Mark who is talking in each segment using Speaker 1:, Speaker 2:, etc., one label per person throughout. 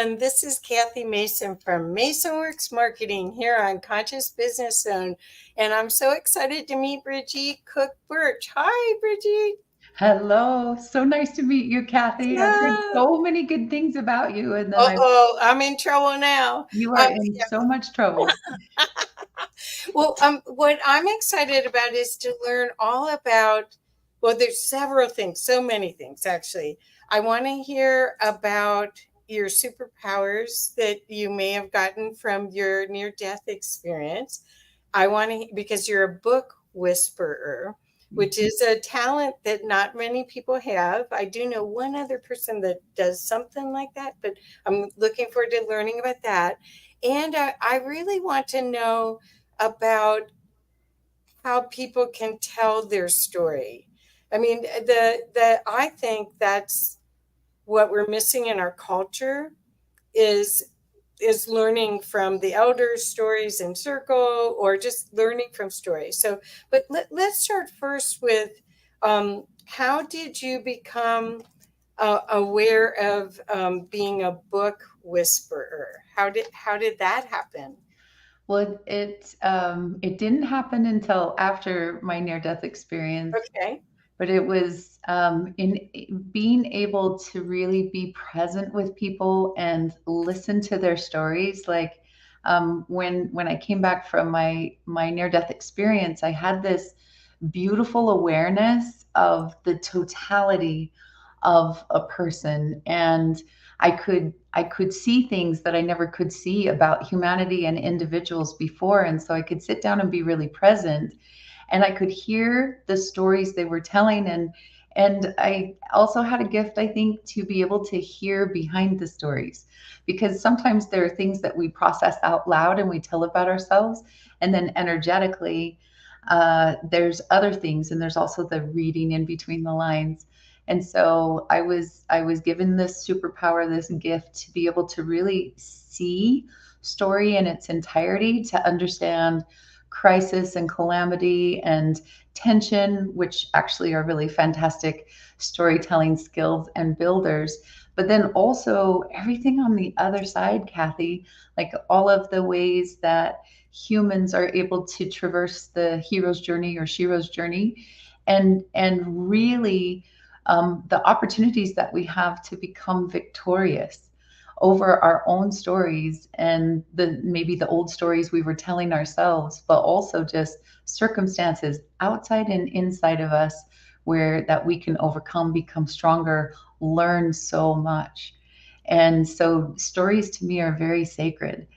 Speaker 1: everyone. This is Kathy Mason from MasonWorks Marketing here on Conscious Business Zone. And I'm so excited to meet Bridget Cook-Burch. Hi, Bridget.
Speaker 2: Hello. So nice to meet you, Kathy. I've heard
Speaker 1: Yeah.
Speaker 2: so many good things about you, and then
Speaker 1: Uh-oh, I'm in trouble now.
Speaker 2: you are in so much trouble.
Speaker 1: Well, what I'm excited about is to learn all about, well, there's several things, so many things actually. I want to hear about your superpowers that you may have gotten from your near-death experience. I want to, because you're a book whisperer, which
Speaker 2: Mhm.
Speaker 1: is a talent that not many people have. I do know one other person that does something like that, but I'm looking forward to learning about that. And I really want to know about how people can tell their story. I mean, the I think that's what we're missing in our culture is learning from the elders' stories in circle or just learning from stories. So, but let's start first with how did you become aware of being a book whisperer? How did that happen?
Speaker 2: Well, it didn't happen until after my near-death experience,
Speaker 1: Okay.
Speaker 2: but it was in being able to really be present with people and listen to their stories. Like when I came back from my near-death experience, I had this beautiful awareness of the totality of a person, and I could see things that I never could see about humanity and individuals before, and so I could sit down and be really present, and I could hear the stories they were telling, and I also had a gift, I think, to be able to hear behind the stories, because sometimes there are things that we process out loud and we tell about ourselves, and then energetically there's other things, and there's also the reading in between the lines. And so I was given this superpower, this gift to be able to really see story in its entirety, to understand crisis and calamity and tension, which actually are really fantastic storytelling skills and builders. But then also everything on the other side, Kathy, like all of the ways that humans are able to traverse the hero's journey or shero's journey, and really the opportunities that we have to become victorious over our own stories and the maybe the old stories we were telling ourselves, but also just circumstances outside and inside of us where that we can overcome, become stronger, learn so much. And so stories to me are very sacred,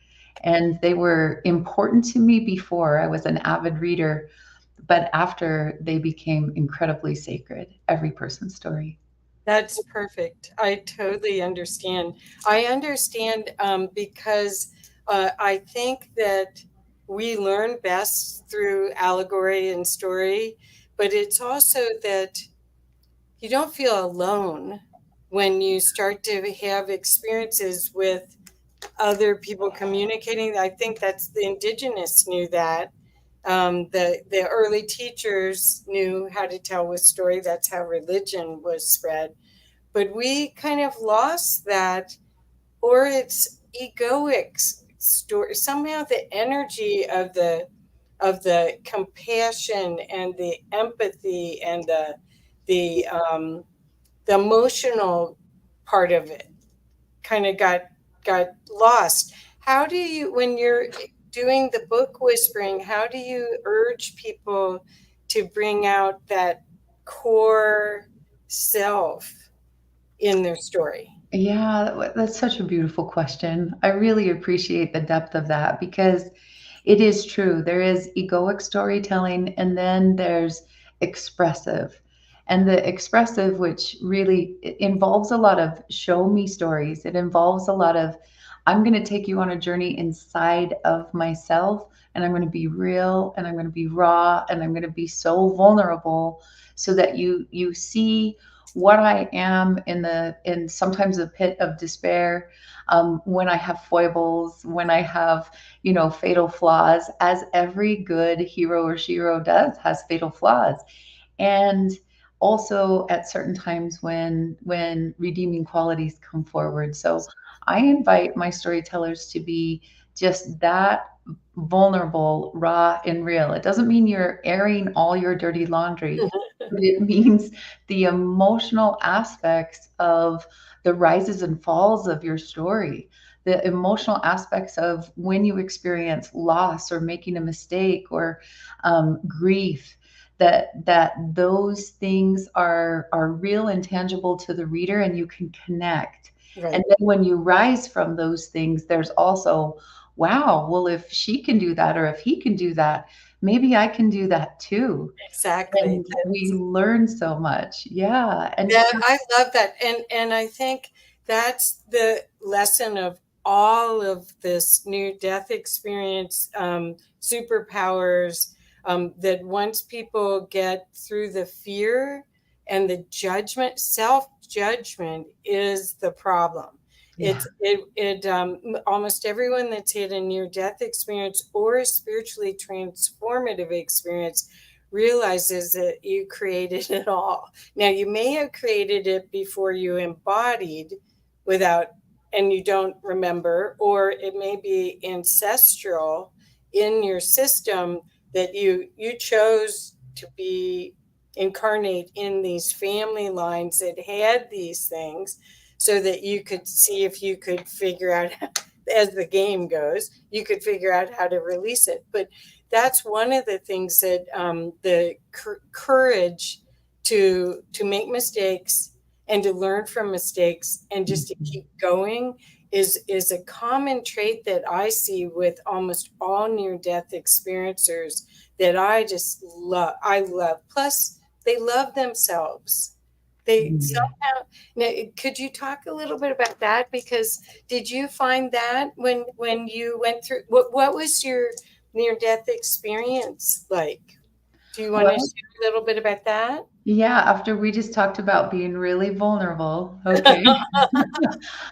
Speaker 2: and they were important to me before. I was an avid reader, but after, they became incredibly sacred, every person's story.
Speaker 1: That's perfect. I totally understand. I understand because I think that we learn best through allegory and story, but it's also that you don't feel alone when you start to have experiences with other people communicating. I think that's the indigenous knew that. The early teachers knew how to tell with story. That's how religion was spread, but we kind of lost that, or it's egoic story somehow. The energy of the compassion and the empathy and the emotional part of it kind of got lost. How do you, when you're doing the book whispering, how do you urge people to bring out that core self in their story?
Speaker 2: Yeah, that's such a beautiful question. I really appreciate the depth of that, because it is true. There is egoic storytelling, and then there's expressive. And the expressive, which really it involves a lot of show me stories, it involves a lot of, I'm going to take you on a journey inside of myself, and I'm going to be real, and I'm going to be raw, and I'm going to be so vulnerable, so that you see what I am in sometimes a pit of despair, when I have foibles, when I have fatal flaws, as every good hero or shero does, has fatal flaws. And also at certain times when redeeming qualities come forward. So I invite my storytellers to be just that vulnerable, raw, and real. It doesn't mean you're airing all your dirty laundry, but it means the emotional aspects of the rises and falls of your story, the emotional aspects of when you experience loss or making a mistake or grief. That those things are real and tangible to the reader, and you can connect. And
Speaker 1: Right.
Speaker 2: then when you rise from those things, there's also, wow, well, if she can do that or if he can do that, maybe I can do that too.
Speaker 1: Exactly.
Speaker 2: And we learn so much. Yeah. And
Speaker 1: Yeah, I love that. And I think that's the lesson of all of this near death experience, superpowers, that once people get through the fear and the judgment, self-judgment is the problem.
Speaker 2: yeah.
Speaker 1: Almost everyone that's had a near death experience or a spiritually transformative experience realizes that you created it all. Now, you may have created it before you embodied without, and you don't remember, or it may be ancestral in your system that you chose to be incarnate in these family lines that had these things so that you could see if you could figure out as the game goes you could figure out how to release it. But that's one of the things that the courage to make mistakes and to learn from mistakes and just to
Speaker 2: Mhm.
Speaker 1: keep going is a common trait that I see with almost all near death experiencers that I just love. I love. Plus, they love themselves. They
Speaker 2: Yeah.
Speaker 1: somehow. Now, could you talk a little bit about that? Because did you find that when you went through what was your near death experience like? Do you want to
Speaker 2: Well,
Speaker 1: share a little bit about that?
Speaker 2: yeah, after we just talked about being really vulnerable, okay,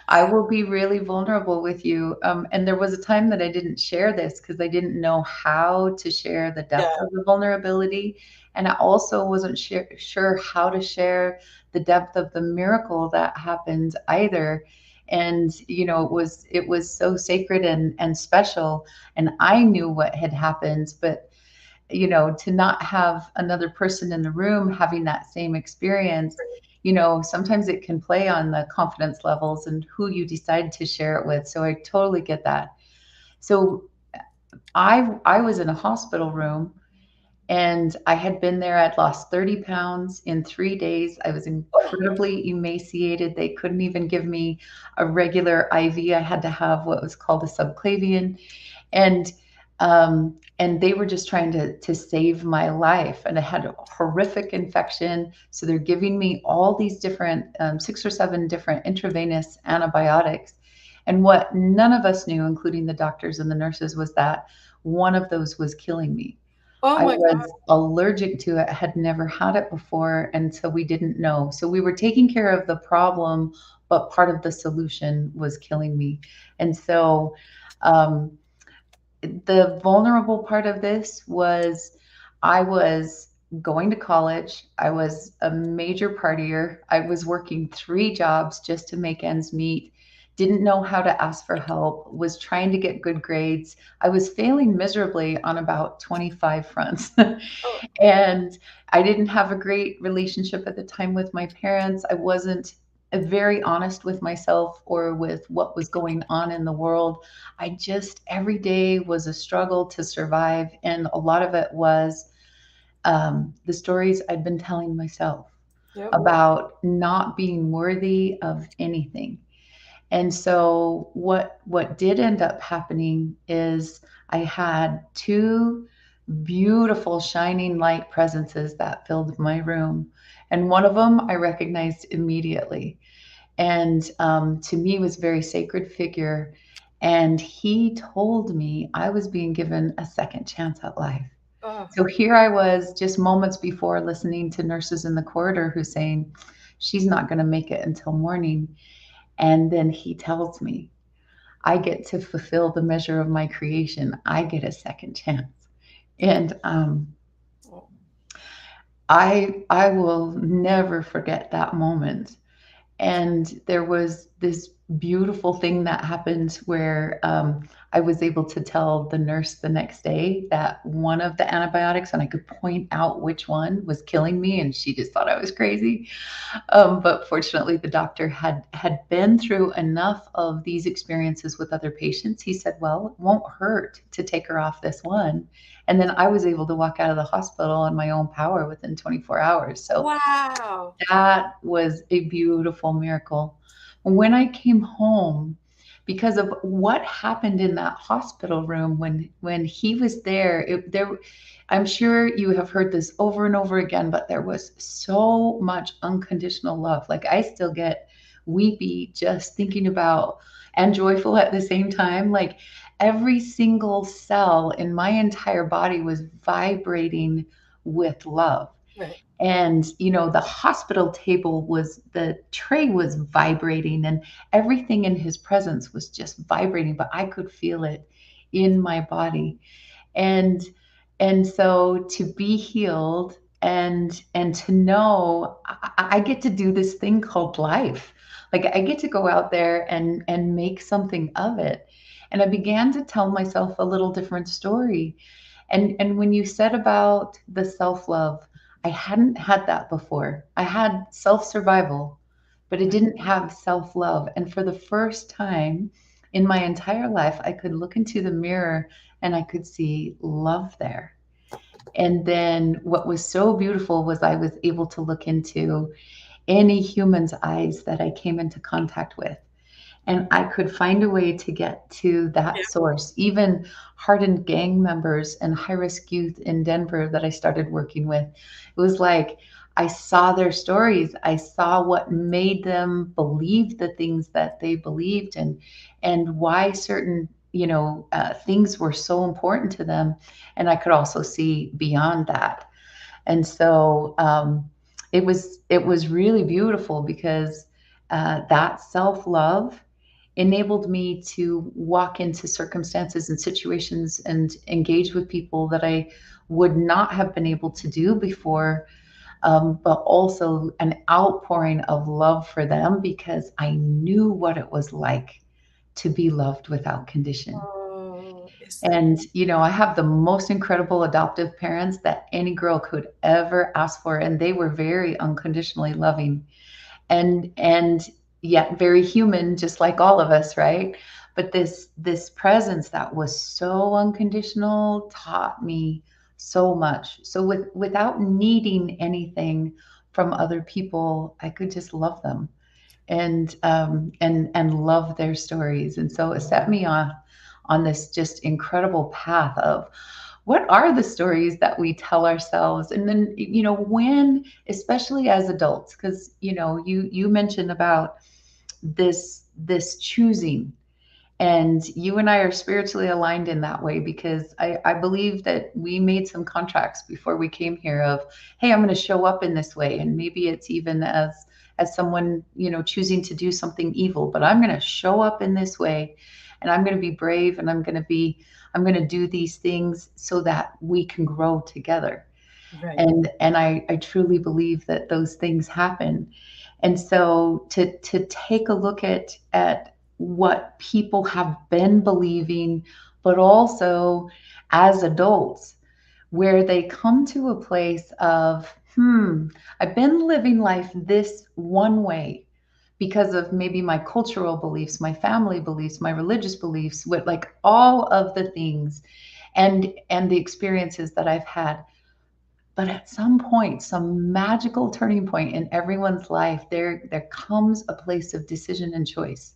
Speaker 2: I will be really vulnerable with you. And there was a time that I didn't share this because I didn't know how to share the depth
Speaker 1: Yeah.
Speaker 2: of the vulnerability. And I also wasn't sure how to share the depth of the miracle that happened either. And it was so sacred and special. And I knew what had happened, but to not have another person in the room having that same experience, sometimes it can play on the confidence levels and who you decide to share it with. So I totally get that. So I was in a hospital room and I had been there. I'd lost 30 pounds in 3 days. I was incredibly emaciated. They couldn't even give me a regular IV. I had to have what was called a subclavian, and they were just trying to save my life. And I had a horrific infection, so they're giving me all these different 6 or 7 different intravenous antibiotics. And what none of us knew, including the doctors and the nurses, was that one of those was killing me.
Speaker 1: Oh
Speaker 2: I
Speaker 1: my God.
Speaker 2: was allergic to it, had never had it before, and so we didn't know. So we were taking care of the problem, but part of the solution was killing me. And so um, the vulnerable part of this was I was going to college. I was a major partier. I was working 3 jobs just to make ends meet. Didn't know how to ask for help, was trying to get good grades. I was failing miserably on about 25 fronts.
Speaker 1: Oh,
Speaker 2: And I didn't have a great relationship at the time with my parents. I wasn't very honest with myself or with what was going on in the world. I just, every day was a struggle to survive. And a lot of it was the stories I'd been telling myself
Speaker 1: yep.
Speaker 2: about not being worthy of anything. And so what did end up happening is I had 2 beautiful shining light presences that filled my room. And one of them I recognized immediately. And to me was a very sacred figure. And he told me I was being given a second chance at life.
Speaker 1: Oh,
Speaker 2: So here I was just moments before listening to nurses in the corridor who saying, she's not going to make it until morning. And then he tells me, I get to fulfill the measure of my creation. I get a second chance. And I will never forget that moment. And there was this beautiful thing that happened where I was able to tell the nurse the next day that one of the antibiotics, and I could point out which one was killing me, and she just thought I was crazy. But fortunately, the doctor had been through enough of these experiences with other patients. He said, "Well, it won't hurt to take her off this one." And then I was able to walk out of the hospital on my own power within 24 hours. So
Speaker 1: Wow.
Speaker 2: that was a beautiful miracle. When I came home, because of what happened in that hospital room when he was there, I'm sure you have heard this over and over again, but there was so much unconditional love. Like I still get weepy just thinking about and joyful at the same time. Like every single cell in my entire body was vibrating with love.
Speaker 1: Right.
Speaker 2: And the hospital table was, the tray was vibrating, and everything in his presence was just vibrating, but I could feel it in my body. And and so to be healed and to know I get to do this thing called life. Like I get to go out there and make something of it. And I began to tell myself a little different story. And when you said about the self-love, I hadn't had that before. I had self-survival, but I
Speaker 1: Right.
Speaker 2: didn't have self-love. And for the first time in my entire life, I could look into the mirror and I could see love there. And then what was so beautiful was I was able to look into any human's eyes that I came into contact with, and I could find a way to get to
Speaker 1: Yeah.
Speaker 2: that source. Even hardened gang members and high risk youth in Denver that I started working with, it was like I saw their stories. I saw what made them believe the things that they believed, and why certain things were so important to them. And I could also see beyond that. And so it was really beautiful because that self love enabled me to walk into circumstances and situations and engage with people that I would not have been able to do before, but also an outpouring of love for them because I knew what it was like to be loved without condition.
Speaker 1: Oh, is that
Speaker 2: And, I have the most incredible adoptive parents that any girl could ever ask for. And they were very unconditionally loving and yet very human, just like all of us, right? But this presence that was so unconditional taught me so much. So without needing anything from other people, I could just love them and love their stories. And so it set me on this just incredible path of what are the stories that we tell ourselves. And then when, especially as adults, because you mentioned about this choosing, and you and I are spiritually aligned in that way because I believe that we made some contracts before we came here of, hey, I'm going to show up in this way. And maybe it's even as someone, choosing to do something evil, but I'm going to show up in this way, and I'm going to be brave, and I'm going to do these things so that we can grow together.
Speaker 1: right?
Speaker 2: And I truly believe that those things happen. And so to take a look at what people have been believing, but also as adults, where they come to a place of, I've been living life this one way because of maybe my cultural beliefs, my family beliefs, my religious beliefs, with like all of the things and the experiences that I've had. But at some point, some magical turning point in everyone's life, there comes a place of decision and choice.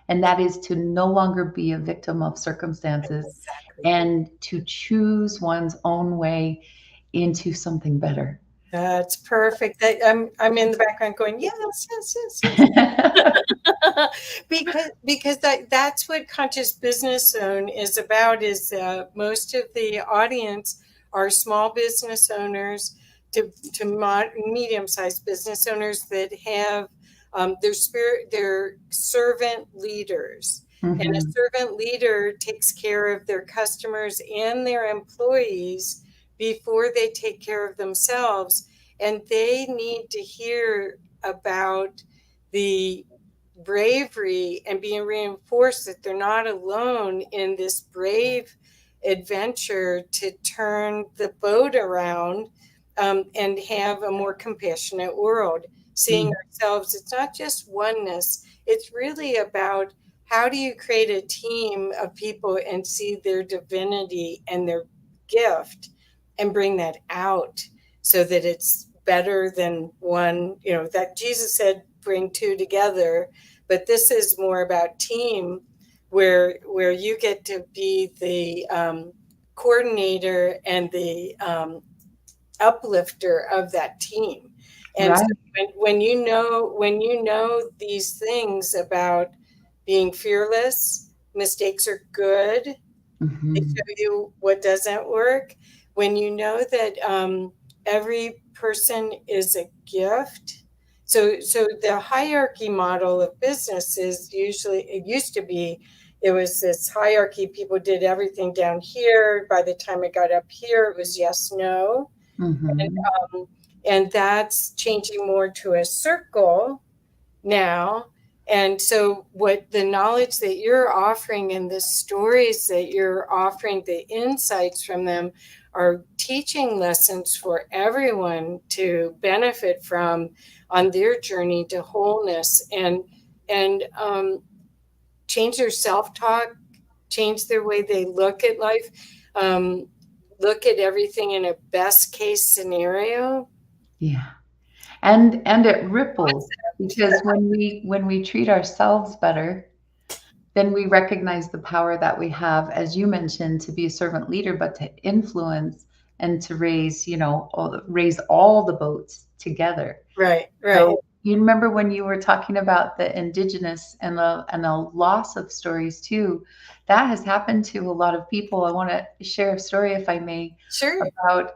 Speaker 2: And that is to no longer be a victim of circumstances
Speaker 1: Exactly.
Speaker 2: and to choose one's own way into something better.
Speaker 1: That's perfect. I'm in the background going, yes, yes, yes, yes. Because that's what conscious business zone is about, is most of the audience are small business owners to medium-sized business owners that have their servant leaders. And a
Speaker 2: Mhm.
Speaker 1: servant leader takes care of their customers and their employees before they take care of themselves, and they need to hear about the bravery and being reinforced that they're not alone in this brave adventure to turn the boat around, and have a more compassionate world. Seeing
Speaker 2: Mm.
Speaker 1: ourselves, it's not just oneness, it's really about how do you create a team of people and see their divinity and their gift and bring that out so that it's better than one, that Jesus said, bring two together. But this is more about team, where you get to be the coordinator and the uplifter of that team. And so
Speaker 2: Right.
Speaker 1: when you know these things about being fearless, mistakes are good. They
Speaker 2: Hmm.
Speaker 1: show you what doesn't work. When you know that every person is a gift. So the hierarchy model of business is usually, it used to be, it was this hierarchy. People did everything down here. By the time it got up here, it was yes, no. And,
Speaker 2: Hmm.
Speaker 1: and that's changing more to a circle now. And so, what the knowledge that you're offering and the stories that you're offering, the insights from them, are teaching lessons for everyone to benefit from on their journey to wholeness, and change their self-talk, change their way they look at life, um, look at everything in a best case scenario.
Speaker 2: Yeah. And it ripples because when we treat ourselves better, then we recognize the power that we have, as you mentioned, to be a servant leader, but to influence and to raise, raise all the boats together.
Speaker 1: Right, right.
Speaker 2: So you remember when you were talking about the indigenous and the loss of stories too, that has happened to a lot of people. I want to share a story, if I may,
Speaker 1: Sure.
Speaker 2: about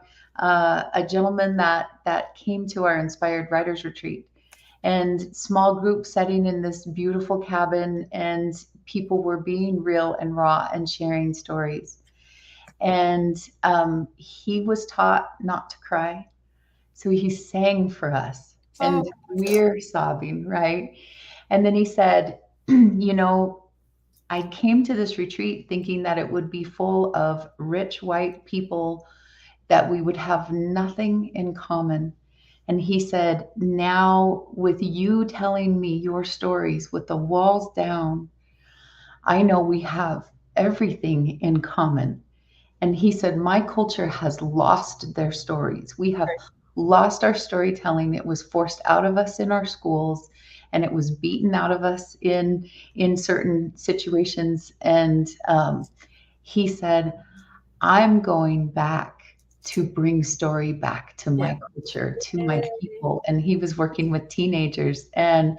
Speaker 2: a gentleman that came to our Inspired Writers Retreat, and small group setting in this beautiful cabin, and people were being real and raw and sharing stories. And he was taught not to cry, so he sang for us,
Speaker 1: Oh,
Speaker 2: and we're sobbing, right? And then he said, I came to this retreat thinking that it would be full of rich white people, that we would have nothing in common. And he said, now with you telling me your stories with the walls down, I know we have everything in common. And he said, my culture has lost their stories. We have lost our storytelling. It was forced out of us in our schools, and it was beaten out of us in certain situations. And he said, I'm going back to bring story back to
Speaker 1: yeah.
Speaker 2: my culture, to my people. And he was working with teenagers. And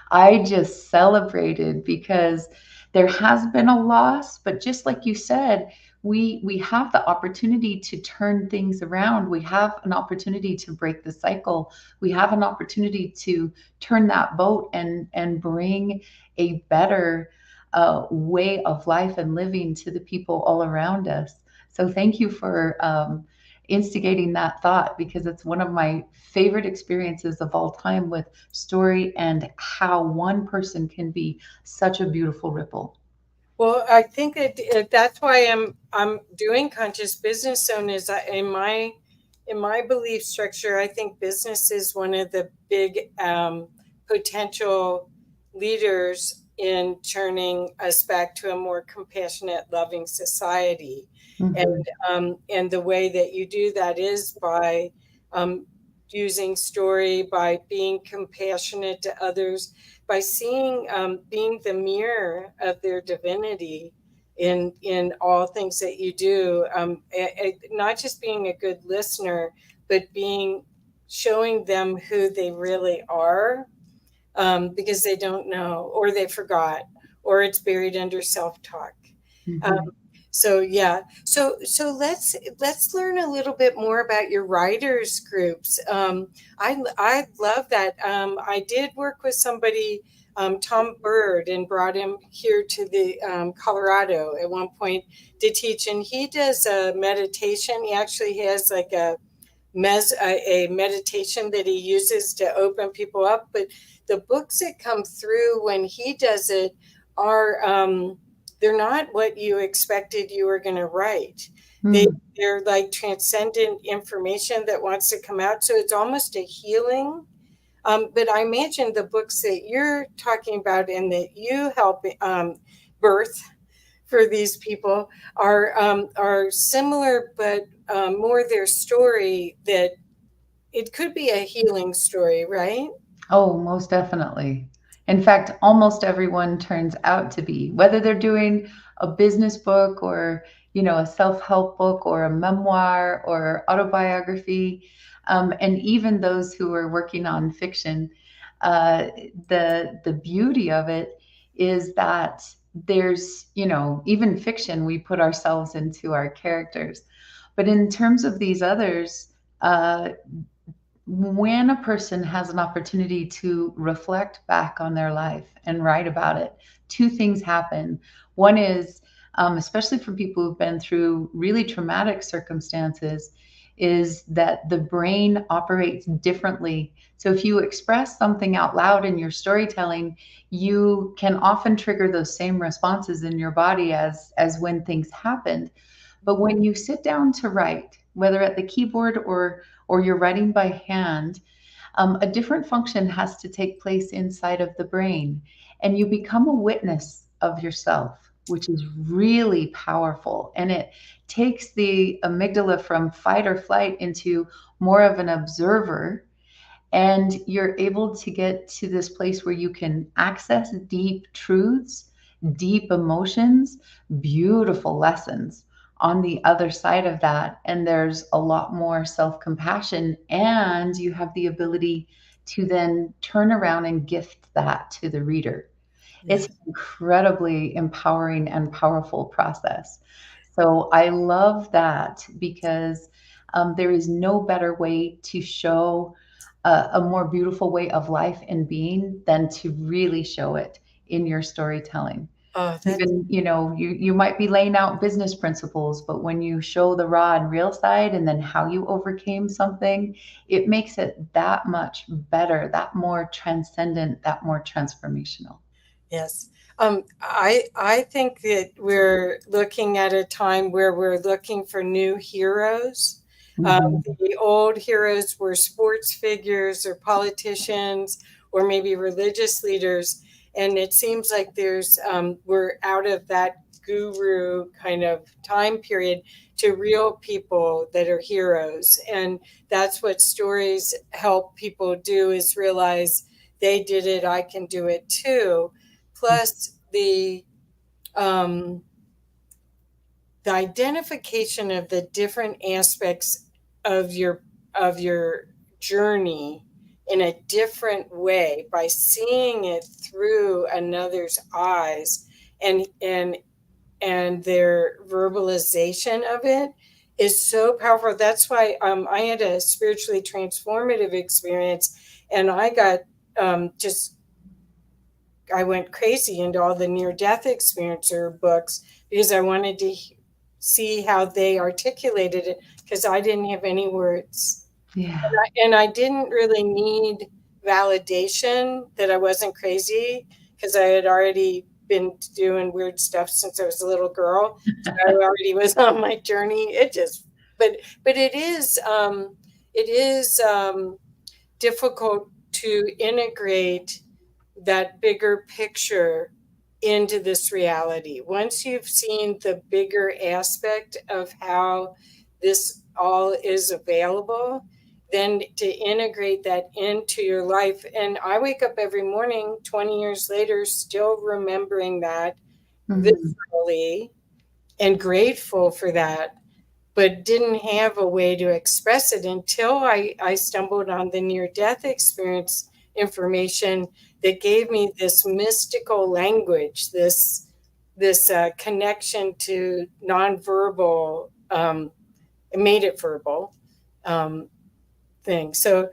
Speaker 2: I just celebrated because there has been a loss, but just like you said, we have the opportunity to turn things around. We have an opportunity to break the cycle. We have an opportunity to turn that boat and bring a better way of life and living to the people all around us. So thank you for instigating that thought, because it's one of my favorite experiences of all time with story, and how one person can be such a beautiful ripple.
Speaker 1: Well, I think that's why I'm doing conscious business zone. Is in my belief structure, I think business is one of the big potential leaders in turning us back to a more compassionate, loving society. And
Speaker 2: Mhm.
Speaker 1: and the way that you do that is by um, using story, by being compassionate to others, by seeing, being the mirror of their divinity in all things that you do, not just being a good listener, but being, showing them who they really are, because they don't know, or they forgot, or it's buried under self-talk. um,
Speaker 2: Mhm.
Speaker 1: so yeah, so let's learn a little bit more about your writers groups. I love that. I did work with somebody, Tom Bird, and brought him here to the Colorado at one point to teach, and he does a meditation. He actually has like a a meditation that he uses to open people up. But the books that come through when he does it are they're not what you expected you were going to write. They
Speaker 2: Mm.
Speaker 1: they're like transcendent information that wants to come out. So it's almost a healing. But I imagine the books that you're talking about and that you help birth for these people are similar, but more their story, that it could be a healing story, right?
Speaker 2: Oh, most definitely. In fact, almost everyone turns out to be, whether they're doing a business book or, a self-help book or a memoir or autobiography, and even those who are working on fiction. The beauty of it is that there's, even fiction, we put ourselves into our characters. But in terms of these others, when a person has an opportunity to reflect back on their life and write about it, two things happen. One is, especially for people who've been through really traumatic circumstances, is that the brain operates differently. So if you express something out loud in your storytelling, you can often trigger those same responses in your body as when things happened. But when you sit down to write, whether at the keyboard or you're writing by hand, a different function has to take place inside of the brain, and you become a witness of yourself, which is really powerful. And it takes the amygdala from fight or flight into more of an observer, and you're able to get to this place where you can access deep truths, deep emotions, beautiful lessons on the other side of that. And there's a lot more self compassion, and you have the ability to then turn around and gift that to the reader.
Speaker 1: Yeah.
Speaker 2: It's an incredibly empowering and powerful process. So I love that because there is no better way to show a more beautiful way of life and being than to really show it in your storytelling.
Speaker 1: Oh, that's
Speaker 2: Even, you might be laying out business principles, but when you show the raw and real side and then how you overcame something, it makes it that much better, that more transcendent, that more transformational.
Speaker 1: yes. I think that we're looking at a time where we're looking for new heroes.
Speaker 2: Mhm.
Speaker 1: The old heroes were sports figures or politicians or maybe religious leaders, and it seems like we're out of that guru kind of time period to real people that are heroes, and that's what stories help people do, is realize they did it, I can do it too. Plus um, the identification of the different aspects of your journey in a different way by seeing it through another's eyes, and their verbalization of it is so powerful. That's why I had a spiritually transformative experience, and just I went crazy into all the near death experiencer books because I wanted to see how they articulated it, because I didn't have any words.
Speaker 2: Yeah.
Speaker 1: And I didn't really need validation that I wasn't crazy, because I had already been doing weird stuff since I was a little girl. So I already was on my journey. But it is difficult to integrate that bigger picture into this reality. Once you've seen the bigger aspect of how this all is available, then to integrate that into your life. And I wake up every morning 20 years later still remembering that
Speaker 2: Mhm.
Speaker 1: viscerally and grateful for that, but didn't have a way to express it until I stumbled on the near death experience information that gave me this mystical language, this connection to nonverbal, it made it verbal, um, thing. So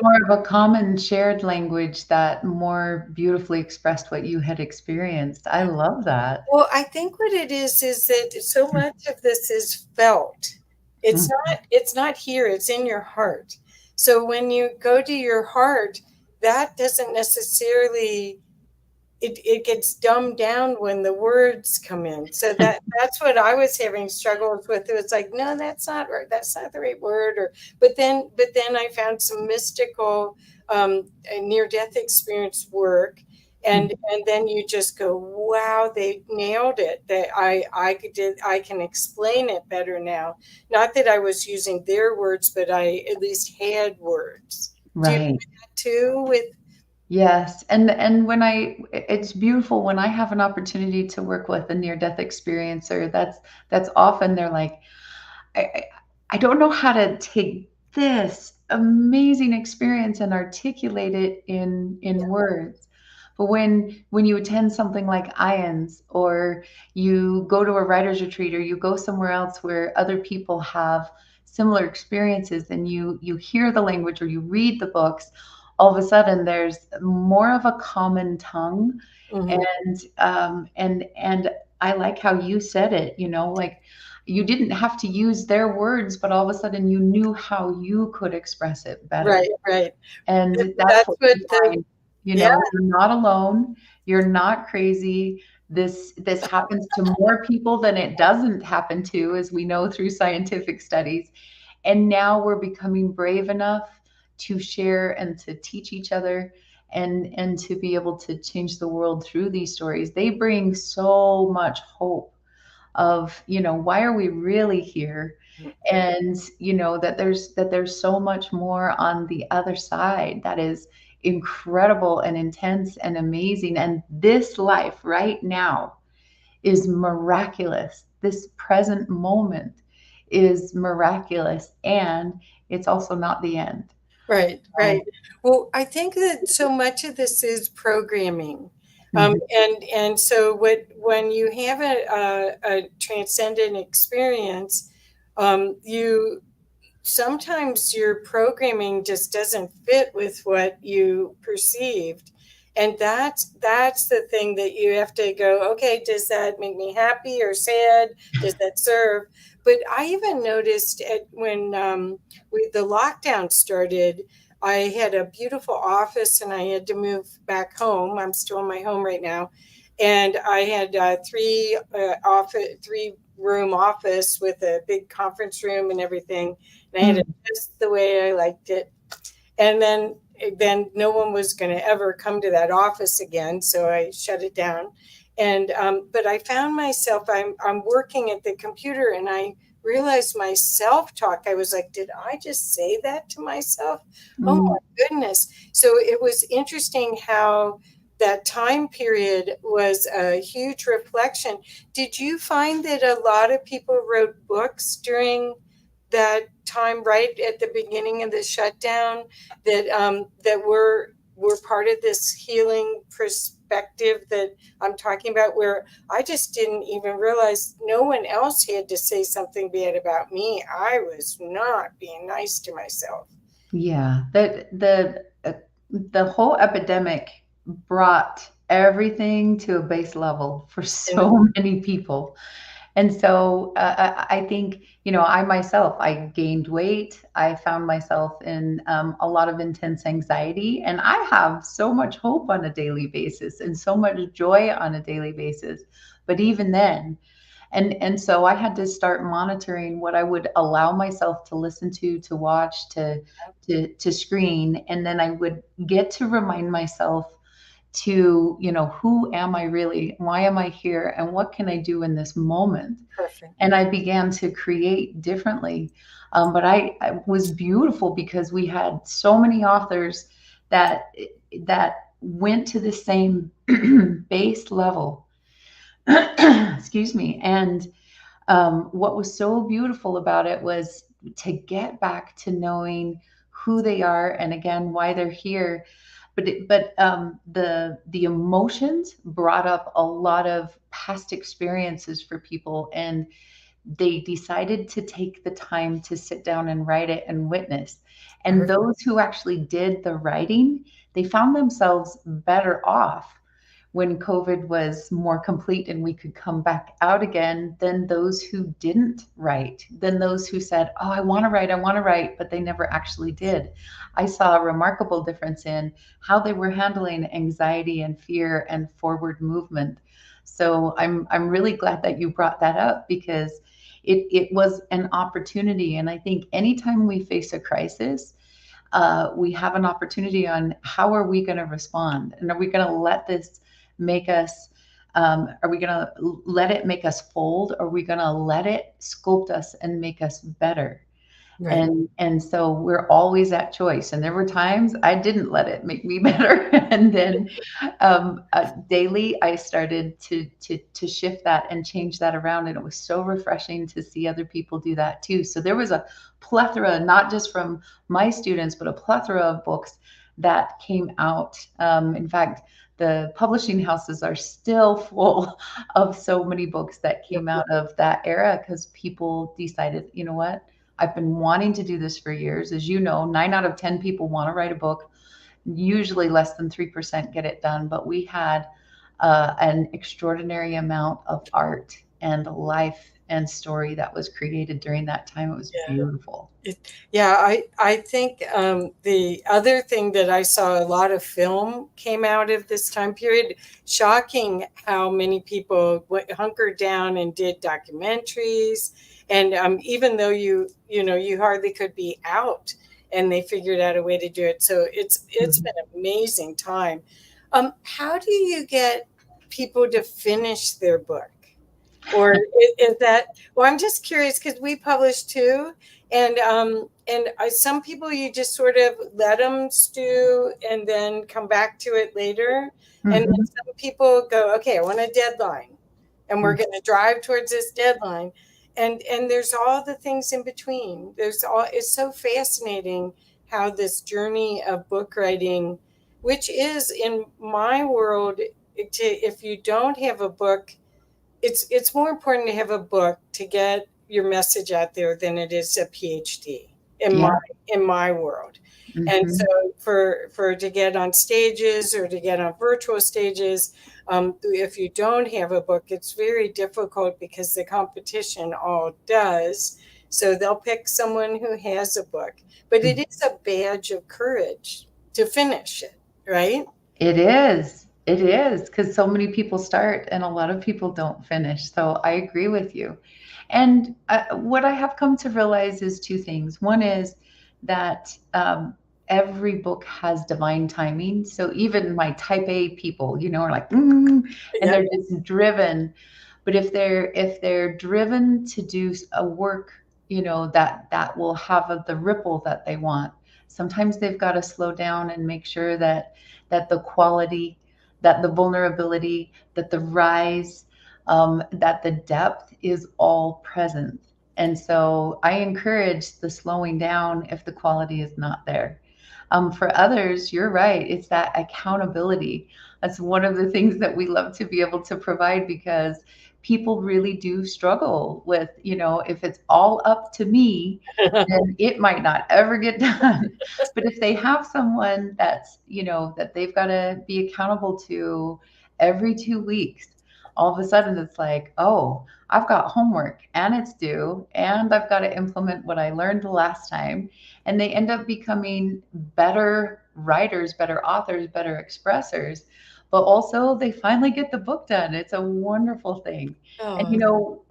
Speaker 2: More of a common shared language that more beautifully expressed what you had experienced. I love that.
Speaker 1: well, I think what it is that so much of this is felt.
Speaker 2: Mhm.
Speaker 1: It's not here, it's in your heart. So when you go to your heart, that doesn't necessarily, it gets dumbed down when the words come in. So that's what I was having struggles with. It was like, no, that's not right. That's not the right word. Or but then I found some mystical near death experience work. And then you just go, wow, they nailed it. That I can explain it better now. Not that I was using their words, but I at least had words. Do you
Speaker 2: Right.
Speaker 1: do that too with?
Speaker 2: Yes. And when it's beautiful when I have an opportunity to work with a near death experiencer. That's often they're like, I, I I don't know how to take this amazing experience and articulate it in words. But when you attend something like IANS, or you go to a writer's retreat, or you go somewhere else where other people have similar experiences, and you hear the language or you read the books, all of a sudden there's more of a common tongue.
Speaker 1: Mhm.
Speaker 2: And I like how you said it, like you didn't have to use their words, but all of a sudden you knew how you could express it better.
Speaker 1: Right, right.
Speaker 2: And that's
Speaker 1: That's
Speaker 2: what
Speaker 1: what
Speaker 2: we
Speaker 1: the
Speaker 2: find,
Speaker 1: yeah,
Speaker 2: you're not alone, you're not crazy. This happens to more people than it doesn't happen to, as we know through scientific studies. And now we're becoming brave enough to share and to teach each other, and to be able to change the world through these stories. They bring so much hope of, why are we really here? And that there's so much more on the other side that is incredible and intense and amazing. And this life right now is miraculous. This present moment is miraculous, and it's also not the end.
Speaker 1: right, right.
Speaker 2: So,
Speaker 1: Well, I think that so much of this is programming.
Speaker 2: mhm.
Speaker 1: And so when you have a transcendent experience, you sometimes your programming just doesn't fit with what you perceived. And that's the thing that you have to go, okay, does that make me happy or sad? Does that serve? But I even noticed when the lockdown started, I had a beautiful office and I had to move back home. I'm still in my home right now. And I had three room office with a big conference room and everything, and I had it
Speaker 2: Mm.
Speaker 1: just the way I liked it. And then no one was going to ever come to that office again, so I shut it down. And but I found myself, I'm working at the computer, and I realized my self talk. I was like, did I just say that to myself? Oh
Speaker 2: Mm.
Speaker 1: my goodness! So it was interesting how that time period was a huge reflection. Did you find that a lot of people wrote books during that time, right at the beginning of the shutdown, that were part of this healing perspective that I'm talking about, where I just didn't even realize no one else had to say something bad about me. I was not being nice to myself.
Speaker 2: Yeah, the whole epidemic brought everything to a base level for
Speaker 1: Yeah.
Speaker 2: so many people. And so I think, I myself, I gained weight. I found myself in a lot of intense anxiety, and I have so much hope on a daily basis and so much joy on a daily basis. But even then, and so I had to start monitoring what I would allow myself to listen to watch, to screen, and then I would get to remind myself to, who am I really? Why am I here? And what can I do in this moment?
Speaker 1: Perfect.
Speaker 2: And I began to create differently. But I was beautiful because we had so many authors that that went to the same base level. Excuse me. And what was so beautiful about it was to get back to knowing who they are, and again why they're here. But the emotions brought up a lot of past experiences for people, and they decided to take the time to sit down and write it and witness. And
Speaker 1: Perfect.
Speaker 2: those who actually did the writing, they found themselves better off, when COVID was more complete and we could come back out again, than those who didn't write, than those who said, "Oh, I want to write," but they never actually did. I saw a remarkable difference in how they were handling anxiety and fear and forward movement. So I'm really glad that you brought that up, because it was an opportunity. And I think anytime we face a crisis, we have an opportunity on how are we going to respond, and are we going to let this make us, are we going to let it make us fold, or are we going to let it sculpt us and make us better?
Speaker 1: Right.
Speaker 2: And so we're always at choice. And there were times I didn't let it make me better. And then daily I started to shift that and change that around. And it was so refreshing to see other people do that too. So there was a plethora, not just from my students, but a plethora of books that came out. In fact, the publishing houses are still full of so many books that came out of that era, because people decided, you know what? I've been wanting to do this for years. As you know, 9 out of 10 people want to write a book. Usually less than 3% get it done. But we had an extraordinary amount of art and life and story that was created during that time. It was
Speaker 1: Yeah.
Speaker 2: beautiful.
Speaker 1: Yeah, I think the other thing that I saw, a lot of film came out of this time period. Shocking how many people hunkered down and did documentaries, and even though you hardly could be out, and they figured out a way to do it. So it's
Speaker 2: Mhm.
Speaker 1: been an amazing time. How do you get people to finish their book? Or is that, well, I'm just curious because we publish too, and some people you just sort of let them stew and then come back to it later, and then
Speaker 2: Mhm.
Speaker 1: some people go, okay, I want a deadline, and we're going to drive towards this deadline, and there's all the things in between. There's all, it's so fascinating how this journey of book writing, which is in my world, if you don't have a book, it's more important to have a book to get your message out there than it is a PhD in my
Speaker 2: Yeah.
Speaker 1: in my world. And so
Speaker 2: Mhm.
Speaker 1: for to get on stages or to get on virtual stages, if you don't have a book, it's very difficult because the competition all does. So they'll pick someone who has a book, but it is a badge of courage to finish it, right?
Speaker 2: It is. It is, because so many people start and a lot of people don't finish. So I agree with you. And what I have come to realize is two things. One is that every book has divine timing. So even my type A people, are like, and
Speaker 1: Yeah.
Speaker 2: they're just driven. But if they're driven to do a work, that will have the ripple that they want. Sometimes they've got to slow down and make sure that the quality, that the vulnerability, that the rise, that the depth is all present. And so I encourage the slowing down if the quality is not there. For others, you're right. It's that accountability. That's one of the things that we love to be able to provide, because people really do struggle with, if it's all up to me, then it might not ever get done. But if they have someone that they've got to be accountable to every 2 weeks, all of a sudden it's like, oh, I've got homework and it's due, and I've got to implement what I learned the last time. And they end up becoming better writers, better authors, better expressors. But also, they finally get the book done. It's a wonderful thing. And
Speaker 1: Oh,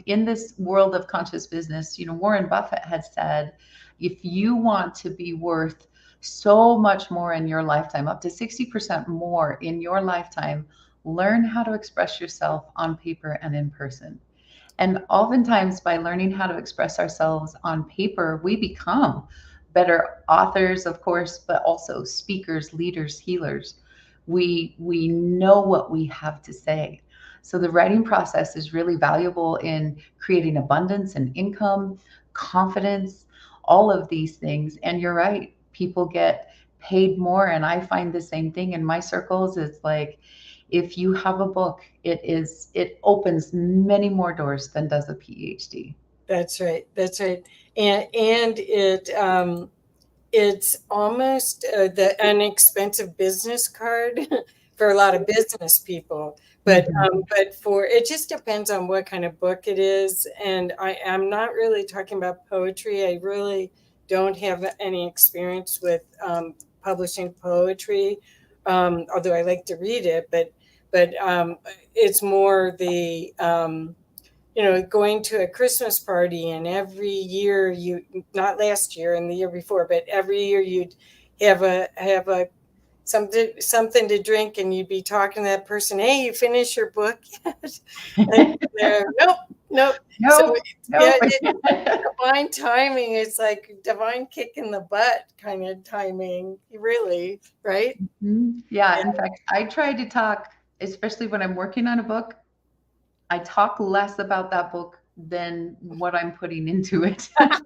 Speaker 2: in this world of conscious business, Warren Buffett has said, if you want to be worth so much more in your lifetime, up to 60% more in your lifetime, learn how to express yourself on paper and in person. And oftentimes, by learning how to express ourselves on paper, we become better authors, of course, but also speakers, leaders, healers. We know what we have to say. So the writing process is really valuable in creating abundance and income, confidence, all of these things. And you're right, people get paid more. And I find the same thing in my circles. It's like, if you have a book, it opens many more doors than does a PhD.
Speaker 1: that's right. That's right. And it's almost the inexpensive business card for a lot of business people.
Speaker 2: Mhm.
Speaker 1: But for it just depends on what kind of book it is. And I'm not really talking about poetry. I really don't have any experience with publishing poetry, although I like to read it. But it's more the going to a Christmas party, and every year you, not last year and the year before, but every year you'd have a something to drink, and you'd be talking to that person, hey, you finish your book yet? And they're, nope, nope. So
Speaker 2: Nope,
Speaker 1: yeah,
Speaker 2: nope.
Speaker 1: divine timing. It's like divine kick in the butt kind of timing, really, right?
Speaker 2: Mhm. Yeah, in fact, I try to talk, especially when I'm working on a book, I talk less about that book than what I'm putting into it. I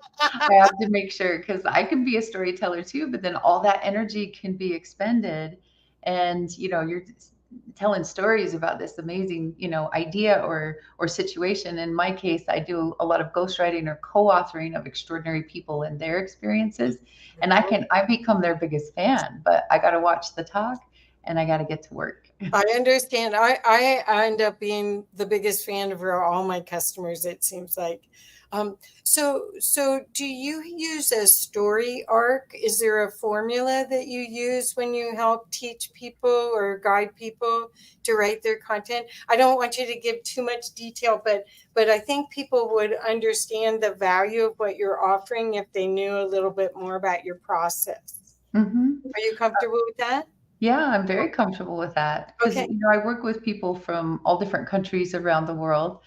Speaker 2: have to make sure because I can be a storyteller too, but then all that energy can be expended. And you're just telling stories about this amazing, idea or situation. In my case, I do a lot of ghostwriting or co-authoring of extraordinary people and their experiences. And I become their biggest fan, but I got to watch the talk and I got to get to work.
Speaker 1: I understand. I end up being the biggest fan of all my customers, it seems like. So do you use a story arc? Is there a formula that you use when you help teach people or guide people to write their content? I don't want you to give too much detail, but I think people would understand the value of what you're offering if they knew a little bit more about your process.
Speaker 2: Hmm.
Speaker 1: Are you comfortable with that?
Speaker 2: Yeah, I'm very comfortable with that because
Speaker 1: Okay.
Speaker 2: I work with people from all different countries around the world,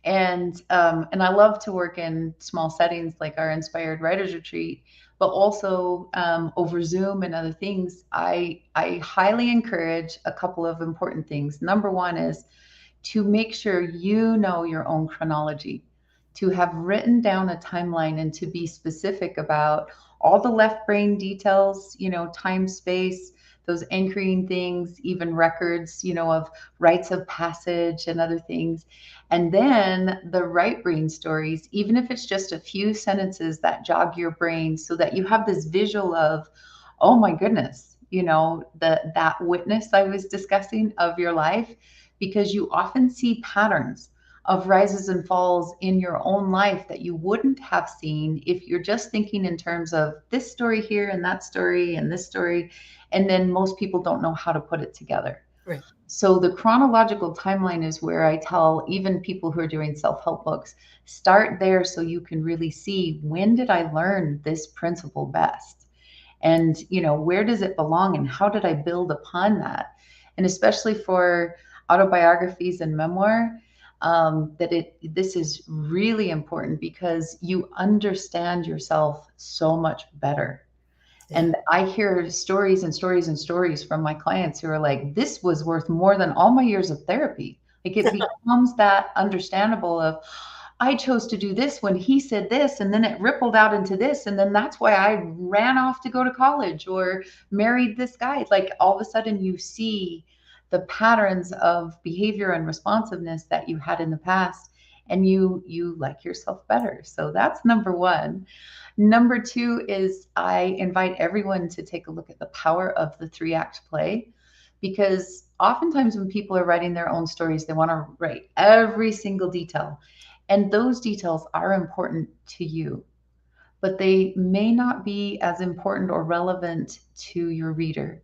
Speaker 2: and I love to work in small settings like our Inspired Writers Retreat, but also over Zoom and other things. I highly encourage a couple of important things. Number one is to make sure you know your own chronology, to have written down a timeline and to be specific about all the left brain details, time, space, those anchoring things, even records, of rites of passage and other things. And then the right brain stories, even if it's just a few sentences that jog your brain so that you have this visual of, oh my goodness, that witness I was discussing of your life, because you often see patterns of rises and falls in your own life that you wouldn't have seen if you're just thinking in terms of this story here and that story and this story. And then most people don't know how to put it together.
Speaker 1: Right.
Speaker 2: So the chronological timeline is where I tell even people who are doing self-help books, start there so you can really see, when did I learn this principle best? And where does it belong and how did I build upon that? And especially for autobiographies and memoir, this is really important because you understand yourself so much better.
Speaker 1: Yeah.
Speaker 2: And I hear stories and stories and stories from my clients who are like, this was worth more than all my years of therapy. Like, it becomes that understandable of, I chose to do this when he said this, and then it rippled out into this. And then that's why I ran off to go to college or married this guy. Like, all of a sudden you see the patterns of behavior and responsiveness that you had in the past, and you like yourself better. So that's number one. Number two is I invite everyone to take a look at the power of the three act play, because oftentimes when people are writing their own stories, they want to write every single detail. And those details are important to you, but they may not be as important or relevant to your reader.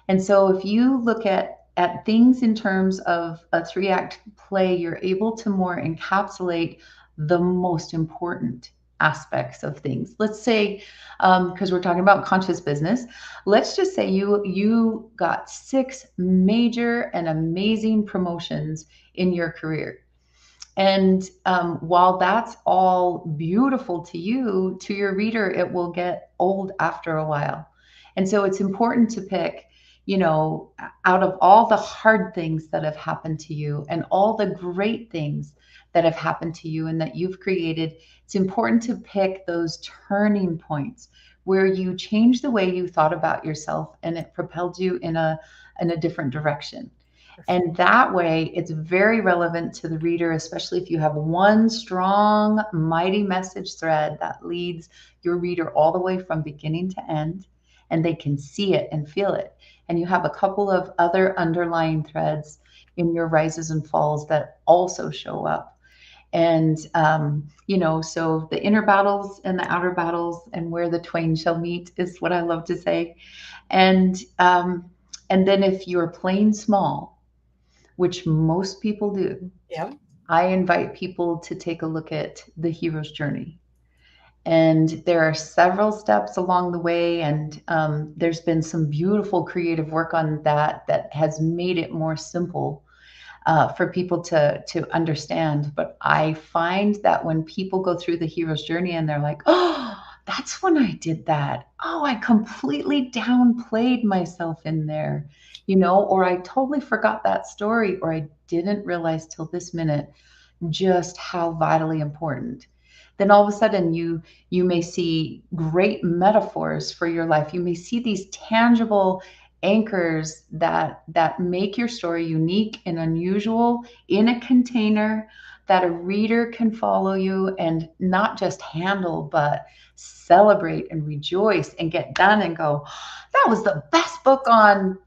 Speaker 2: And so if you look at things in terms of a three act play, you're able to more encapsulate the most important aspects of things. Let's say, because we're talking about conscious business, let's just say you got 6 major and amazing promotions in your career. And while that's all beautiful to you, to your reader, it will get old after a while. And so it's important to pick, out of all the hard things that have happened to you and all the great things that have happened to you and that you've created, it's important to pick those turning points where you change the way you thought about yourself and it propelled you in a different direction. And that way, it's very relevant to the reader, especially if you have one strong, mighty message thread that leads your reader all the way from beginning to end. and they can see it and feel it. And you have a couple of other underlying threads in your rises and falls that also show up. And, so the inner battles and the outer battles and where the twain shall meet is what I love to say. And then if you're playing small, which most people do,
Speaker 1: Yeah.
Speaker 2: I invite people to take a look at the hero's journey. And there are several steps along the way, and there's been some beautiful creative work on that has made it more simple for people to understand. But I find that when people go through the hero's journey and they're like, oh, that's when I did that. Oh, I completely downplayed myself in there, or I totally forgot that story, or I didn't realize till this minute just how vitally important. Then all of a sudden you may see great metaphors for your life. You may see these tangible anchors that make your story unique and unusual in a container that a reader can follow you and not just handle, but celebrate and rejoice and get done and go, that was the best book on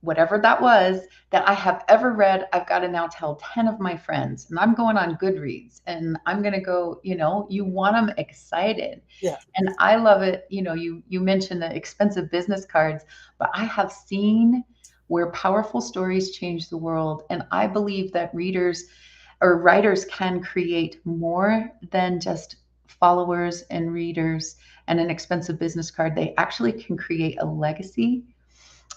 Speaker 2: whatever that was that I have ever read. I've got to now tell 10 of my friends, and I'm going on Goodreads, and I'm going to go, you want them excited.
Speaker 1: Yeah.
Speaker 2: And I love it. You mentioned the expensive business cards, but I have seen where powerful stories change the world. And I believe that readers or writers can create more than just followers and readers and an expensive business card. They actually can create a legacy,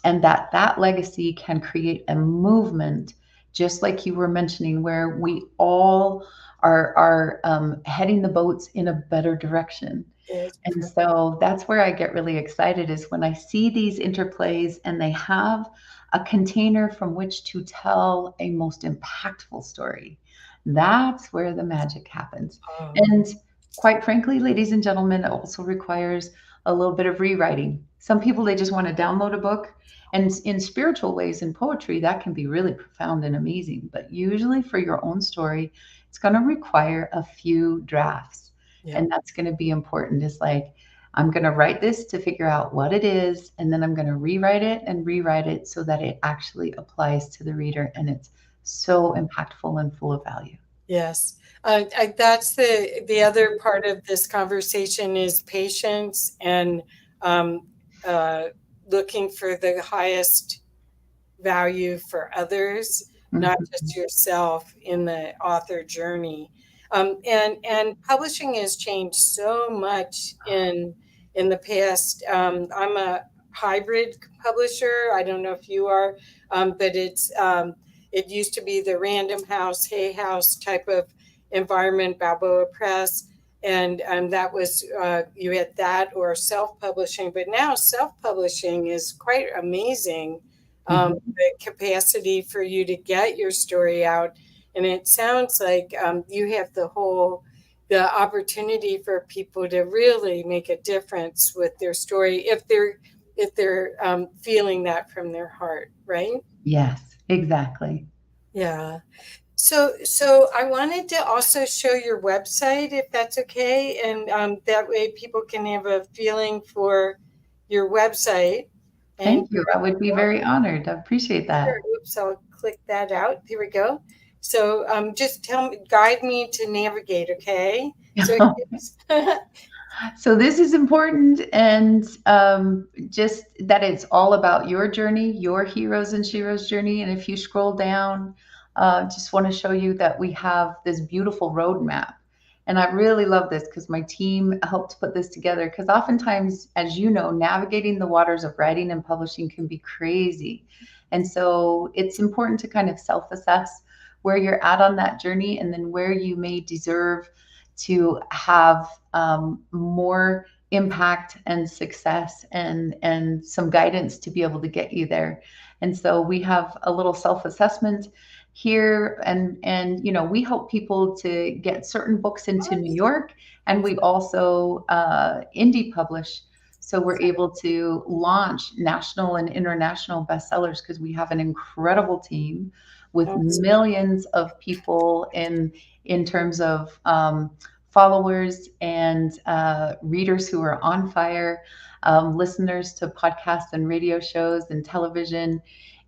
Speaker 2: and that legacy can create a movement, just like you were mentioning, where we all are heading the boats in a better direction.
Speaker 1: It's
Speaker 2: And so that's where I get really excited, is when I see these interplays and they have a container from which to tell a most impactful story. That's where the magic happens.
Speaker 1: oh,
Speaker 2: And quite frankly, ladies and gentlemen, it also requires a little bit of rewriting. Some people, they just want to download a book. And in spiritual ways, in poetry, that can be really profound and amazing. But usually for your own story, it's going to require a few drafts.
Speaker 1: yeah.
Speaker 2: And that's going to be important. It's like, I'm going to write this to figure out what it is, and then I'm going to rewrite it so that it actually applies to the reader and it's so impactful and full of value.
Speaker 1: Yes. That's the other part of this conversation is patience and um, uh, looking for the highest value for others, not just
Speaker 2: Mhm.
Speaker 1: yourself in the author journey. And publishing has changed so much in the past. I'm a hybrid publisher. I don't know if you are, but it used to be the Random House, Hay House type of environment, Balboa Press. And that was, you had that or self publishing, but now self publishing is quite amazing,
Speaker 2: Mhm.
Speaker 1: the capacity for you to get your story out. And it sounds like you have the opportunity for people to really make a difference with their story if they're feeling that from their heart, right?
Speaker 2: Yes, exactly.
Speaker 1: Yeah. So I wanted to also show your website, if that's okay, and that way people can have a feeling for your website. And
Speaker 2: Thank you. I would be very honored. I appreciate
Speaker 1: sure.
Speaker 2: that.
Speaker 1: Oops, I'll click that out. Here we go. So just guide me to navigate, okay? So it gives,
Speaker 2: So this is important, and just that it's all about your journey, your heroes and sheroes journey. And if you scroll down, just want to show you that we have this beautiful roadmap. And I really love this because my team helped put this together. Because oftentimes, as you know, navigating the waters of writing and publishing can be crazy. And so it's important to kind of self-assess where you're at on that journey, and then where you may deserve to have more impact and success, and some guidance to be able to get you there. And so we have a little self-assessment here, and we help people to get certain books into New York, and we also indie publish, so we're able to launch national and international bestsellers because we have an incredible team with millions of people in terms of followers and readers who are on fire, listeners to podcasts and radio shows and television.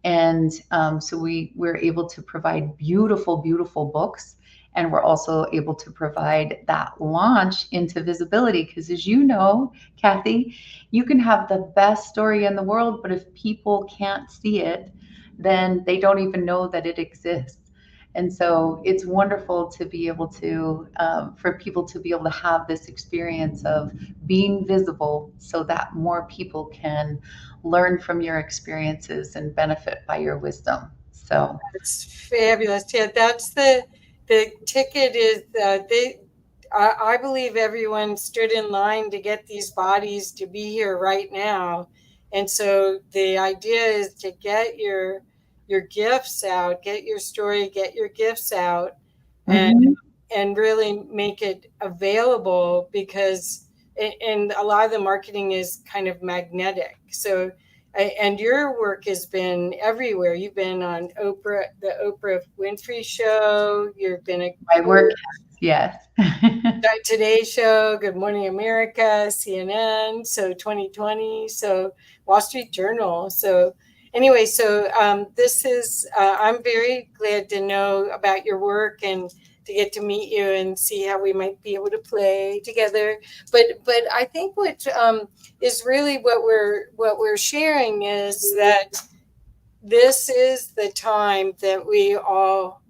Speaker 2: And so we're able to provide beautiful, beautiful books. And we're also able to provide that launch into visibility. Because as you know, Kathy, you can have the best story in the world, but if people can't see it, then they don't even know that it exists. And so it's wonderful to be able to, for people to be able to have this experience of being visible so that more people can learn from your experiences and benefit by your wisdom. So,
Speaker 1: It's fabulous. Yeah, that's the ticket is they. I believe everyone stood in line to get these bodies to be here right now, and so the idea is to get your gifts out, get your story, get your gifts out, and
Speaker 2: mhm,
Speaker 1: really make it available because and a lot of the marketing is kind of magnetic. So and your work has been everywhere. You've been on Oprah, the Oprah Winfrey Show. You've been a
Speaker 2: my work,
Speaker 1: coach,
Speaker 2: yes.
Speaker 1: Today Show, Good Morning America, CNN, so 2020, so Wall Street Journal. So anyway, so this is I'm very glad to know about your work and to get to meet you and see how we might be able to play together. But I think what is really what we're sharing is that this is the time that we all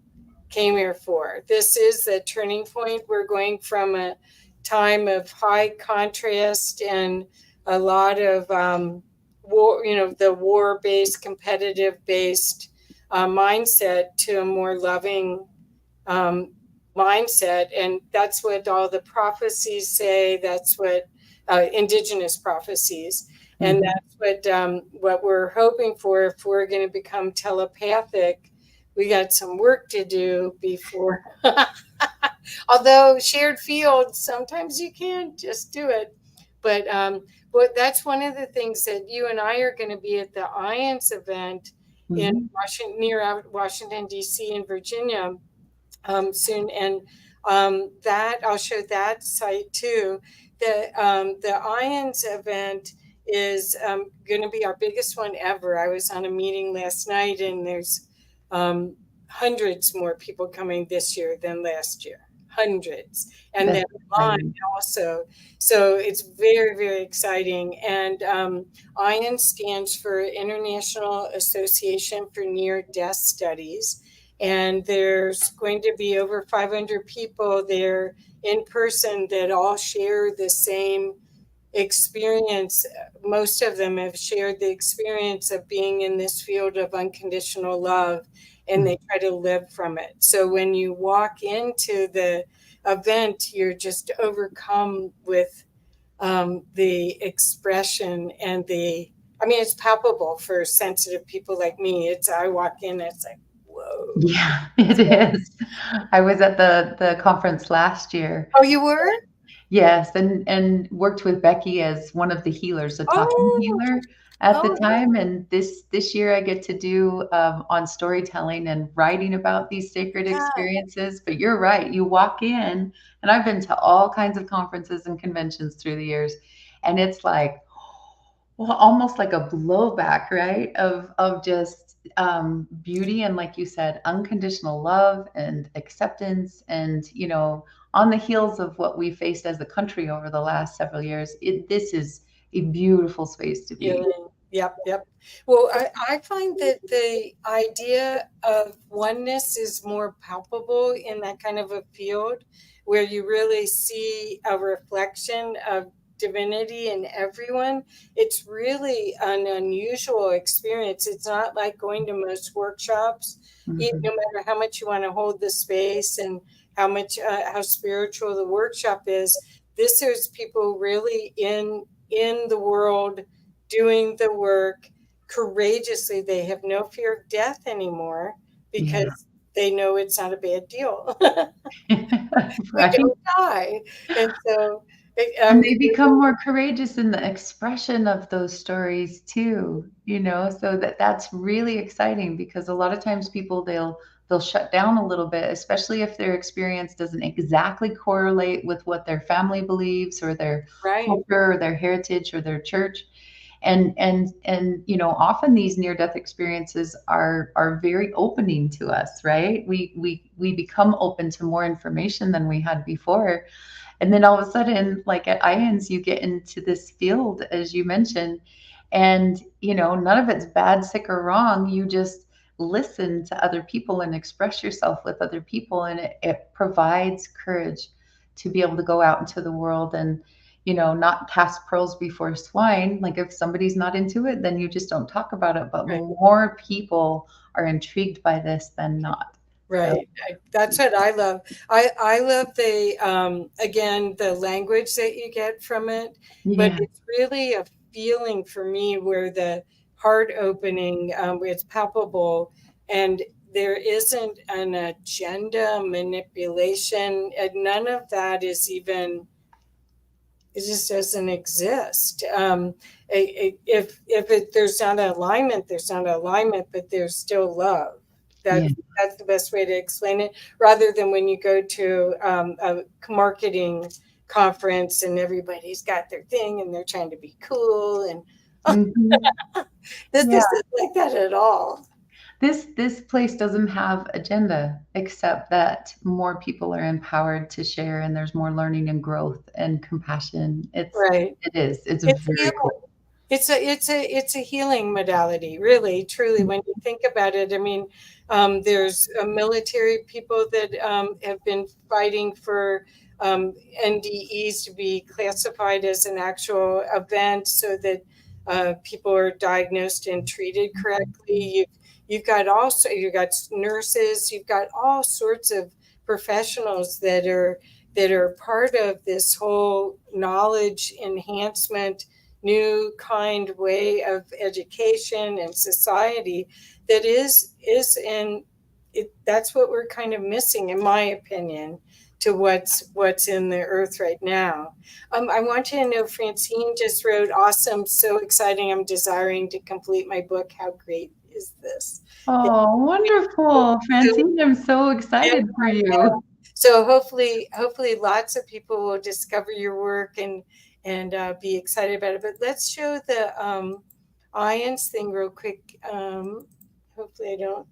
Speaker 1: came here for. This is the turning point. We're going from a time of high contrast and a lot of war, the war based, competitive based mindset to a more loving um, mindset. And that's what all the prophecies say. That's what indigenous prophecies. And
Speaker 2: Mhm.
Speaker 1: that's what we're hoping for if we're going to become telepathic. We got some work to do before. Although shared fields, sometimes you can't just do it. But that's one of the things that you and I are going to be at the IANS event in
Speaker 2: Mhm.
Speaker 1: Washington, near Washington D.C. in Virginia soon, and that I'll show that site too. The IANS event is going to be our biggest one ever. I was on a meeting last night, and there's um, hundreds more people coming this year than last year. Hundreds, and then
Speaker 2: That's
Speaker 1: online
Speaker 2: exciting.
Speaker 1: also. So it's very, very exciting. And IAN stands for International Association for Near Death Studies, and there's going to be over 500 people there in person that all share the same experience. Most of them have shared the experience of being in this field of unconditional love, and
Speaker 2: Mhm.
Speaker 1: they try to live from it. So when you walk into the event, you're just overcome with the expression and I mean, it's palpable for sensitive people like me. I walk in, it's like, whoa.
Speaker 2: Yeah, it is. I was at the conference last year.
Speaker 1: Oh, you were?
Speaker 2: Yes, and worked with Becky as one of the healers, a talking
Speaker 1: Oh,
Speaker 2: healer at the
Speaker 1: oh,
Speaker 2: time. And this year I get to do on storytelling and writing about these sacred
Speaker 1: yeah.
Speaker 2: experiences. But you're right, you walk in, and I've been to all kinds of conferences and conventions through the years, and it's like, well, almost like a blowback, right? Of just beauty and, like you said, unconditional love and acceptance, and on the heels of what we faced as a country over the last several years, this is a beautiful space to be.
Speaker 1: Healing. Yep, yep. Well, I find that the idea of oneness is more palpable in that kind of a field where you really see a reflection of divinity in everyone. It's really an unusual experience. It's not like going to most workshops, no
Speaker 2: Mhm.
Speaker 1: matter how much you want to hold the space and how spiritual the workshop is. This is people really in the world doing the work courageously. They have no fear of death anymore
Speaker 2: Yeah.
Speaker 1: because they know it's not a bad deal. We
Speaker 2: Right.
Speaker 1: don't die. And so,
Speaker 2: And they become more courageous in the expression of those stories too, so that's really exciting, because a lot of times people, they'll shut down a little bit, especially if their experience doesn't exactly correlate with what their family believes or their
Speaker 1: Right.
Speaker 2: culture or their heritage or their church. And often these near death experiences are very opening to us, right? We become open to more information than we had before. And then all of a sudden, like at IANS, you get into this field, as you mentioned, and none of it's bad, sick, or wrong. You just listen to other people and express yourself with other people, and it provides courage to be able to go out into the world and not cast pearls before swine. Like if somebody's not into it, then you just don't talk about it. But
Speaker 1: Right.
Speaker 2: more people are intrigued by this than not. So
Speaker 1: Right. That's what I love. I love the again the language that you get from it, but
Speaker 2: yeah,
Speaker 1: it's really a feeling for me where the heart opening, where it's palpable, and there isn't an agenda, manipulation, and none of that is even, it just doesn't exist. If there's not an alignment, there's not an alignment, but there's still love.
Speaker 2: yeah.
Speaker 1: That's the best way to explain it. Rather than when you go to a marketing conference and everybody's got their thing and they're trying to be cool, and
Speaker 2: Mhm.
Speaker 1: this
Speaker 2: Yeah.
Speaker 1: isn't like that at all.
Speaker 2: This place doesn't have agenda except that more people are empowered to share and there's more learning and growth and compassion.
Speaker 1: Right.
Speaker 2: It's
Speaker 1: It's
Speaker 2: very
Speaker 1: healing.
Speaker 2: cool.
Speaker 1: It's a healing modality, really, truly. When you think about it, I mean, there's military people that have been fighting for NDEs to be classified as an actual event, so that people are diagnosed and treated correctly. You've got nurses, you've got all sorts of professionals that are part of this whole knowledge enhancement, new kind way of education and society that is that's what we're kind of missing, in my opinion, to what's in the earth right now. I want you to know Francine just wrote, awesome, so exciting, I'm desiring to complete my book. How great is this?
Speaker 2: Oh, wonderful.
Speaker 1: So,
Speaker 2: Francine, I'm so
Speaker 1: yeah,
Speaker 2: excited for
Speaker 1: I
Speaker 2: you.
Speaker 1: know. So hopefully lots of people will discover your work and be excited about it. But let's show the IANS thing real quick. Hopefully I don't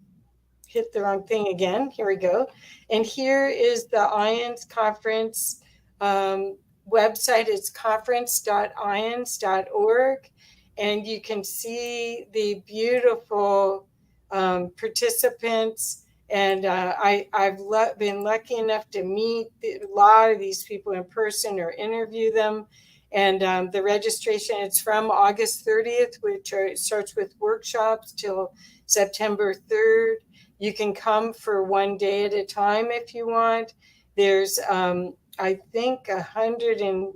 Speaker 1: hit the wrong thing again. Here we go. And here is the IANS conference website. It's conference.ians.org. And you can see the beautiful participants. And been lucky enough to meet a lot of these people in person or interview them. And the registration, it's from August 30th, which starts with workshops till September 3rd. You can come for one day at a time if you want. There's, I think, Marianne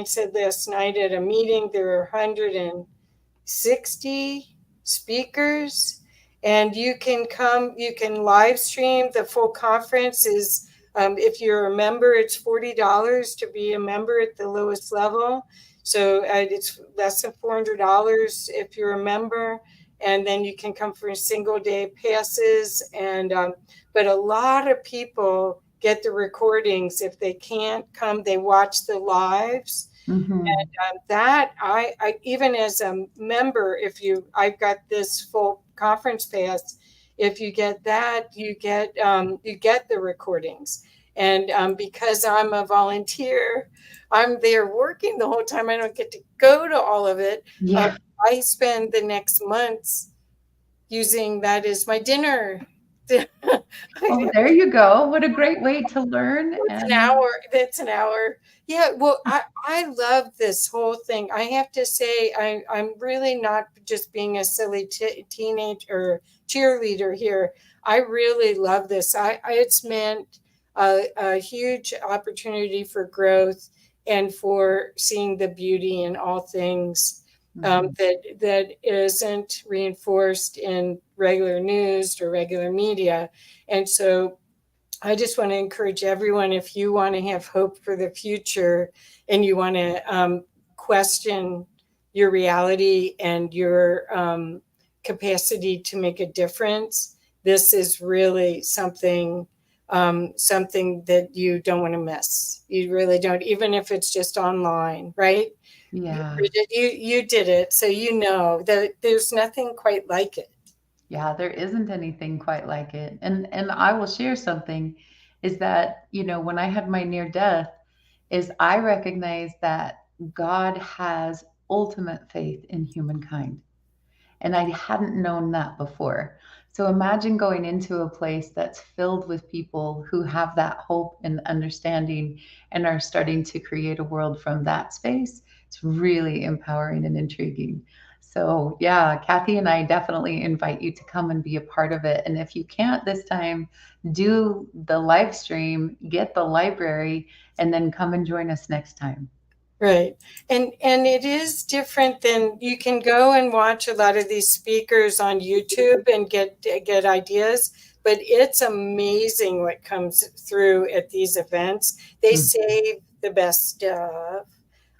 Speaker 1: said last night at a meeting, there are 160 speakers, and you can come, you can live stream. The full conference is, if you're a member, it's $40 to be a member at the lowest level. So it's less than $400 if you're a member. And then you can come for a single day passes. And but a lot of people get the recordings. If they can't come, they watch the lives.
Speaker 2: Mhm.
Speaker 1: And that I even as a member, if I've got this full conference pass. If you get that, you get the recordings. And because I'm a volunteer, I'm there working the whole time. I don't get to go to all of it. Uh,
Speaker 2: Yeah.
Speaker 1: I spend the next months using that as my dinner.
Speaker 2: Oh, there you go. What a great way to learn
Speaker 1: It's an
Speaker 2: and
Speaker 1: hour. That's an hour. Yeah, well, I love this whole thing. I have to say, I'm really not just being a silly teenage or cheerleader here. I really love this. It's meant a huge opportunity for growth and for seeing the beauty in all things,
Speaker 2: mhm.
Speaker 1: that isn't reinforced in regular news or regular media. And so I just want to encourage everyone, if you want to have hope for the future and you want to question your reality and your capacity to make a difference, this is really something that you don't want to miss. You really don't, even if it's just online, right?
Speaker 2: Yeah.
Speaker 1: Bridget, you did it, so you know that there's nothing quite like it.
Speaker 2: Yeah, there isn't anything quite like it. And I will share something is that, when I had my near death, is I recognized that God has ultimate faith in humankind. And I hadn't known that before. So imagine going into a place that's filled with people who have that hope and understanding and are starting to create a world from that space. It's really empowering and intriguing. So, yeah, Kathy and I definitely invite you to come and be a part of it. And if you can't this time, do the live stream, get the library, and then come and join us next time.
Speaker 1: Right. And it is different than, you can go and watch a lot of these speakers on YouTube and get ideas, but it's amazing what comes through at these events. They
Speaker 2: Mm.
Speaker 1: save the best stuff.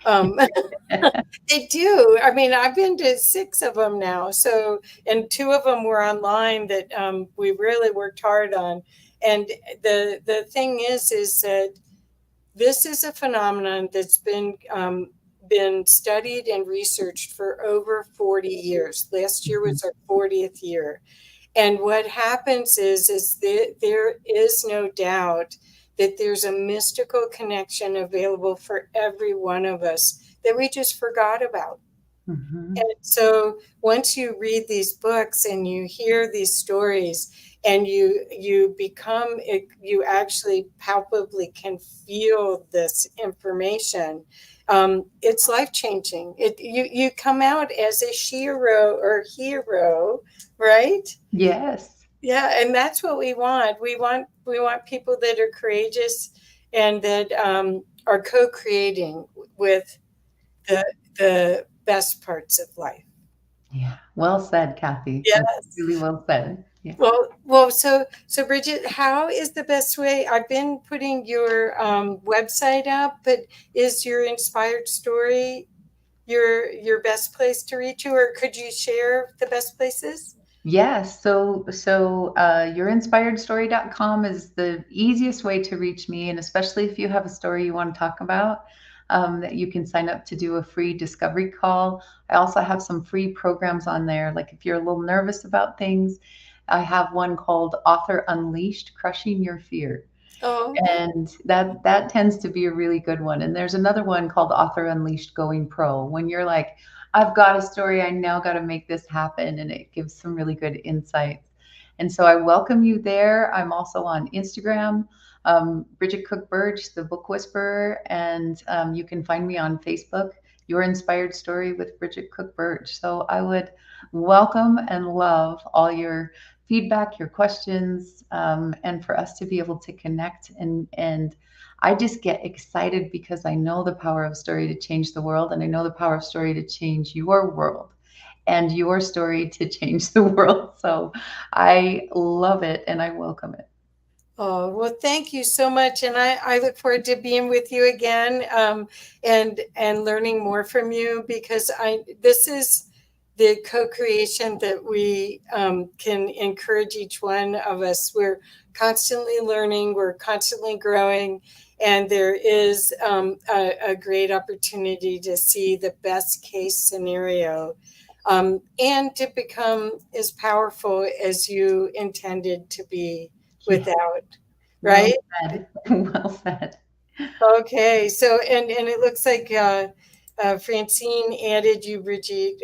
Speaker 1: Um, they do. I mean, I've been to 6 of them now. So, and 2 of them were online that we really worked hard on. And the thing is that this is a phenomenon that's been studied and researched for over 40 years. Last year
Speaker 2: Mhm.
Speaker 1: was our 40th year. And what happens is that there is no doubt that there's a mystical connection available for every one of us that we just forgot about.
Speaker 2: Mhm.
Speaker 1: And so once you read these books and you hear these stories and you actually palpably can feel this information, it's life changing. You come out as a shero or hero, right?
Speaker 2: Yes.
Speaker 1: Yeah, and that's what we want. We want people that are courageous and that are co-creating with the best parts of life.
Speaker 2: Yeah. Well said, Kathy. That's
Speaker 1: Yes.
Speaker 2: really well said. Yeah.
Speaker 1: Well, so Bridget, how is the best way? I've been putting your website up, but is your inspired story your best place to reach you, or could you share the best places?
Speaker 2: Yes. So yourinspiredstory.com is the easiest way to reach me. And especially if you have a story you want to talk about, that you can sign up to do a free discovery call. I also have some free programs on there. Like if you're a little nervous about things, I have one called Author Unleashed, Crushing Your Fear.
Speaker 1: Oh,
Speaker 2: And that tends to be a really good one. And there's another one called Author Unleashed Going Pro. When you're like, I've got a story, I now got to make this happen, and it gives some really good insights. And so I welcome you there. I'm also on Instagram, Bridget Cook-Burch, the Book Whisperer, and you can find me on Facebook, Your Inspired Story with Bridget Cook-Burch. So I would welcome and love all your feedback, your questions, and for us to be able to connect. And I just get excited because I know the power of story to change the world, and I know the power of story to change your world and your story to change the world. So I love it and I welcome it.
Speaker 1: oh, well, thank you so much, and I look forward to being with you again, and learning more from you, because I this is the co-creation that we can encourage each one of us. We're constantly learning, we're constantly growing, and there is a great opportunity to see the best case scenario, and to become as powerful as you intended to be
Speaker 2: Yeah.
Speaker 1: without,
Speaker 2: Well
Speaker 1: right?
Speaker 2: said. Well said.
Speaker 1: Okay, so and it looks like Francine added you, Bridget.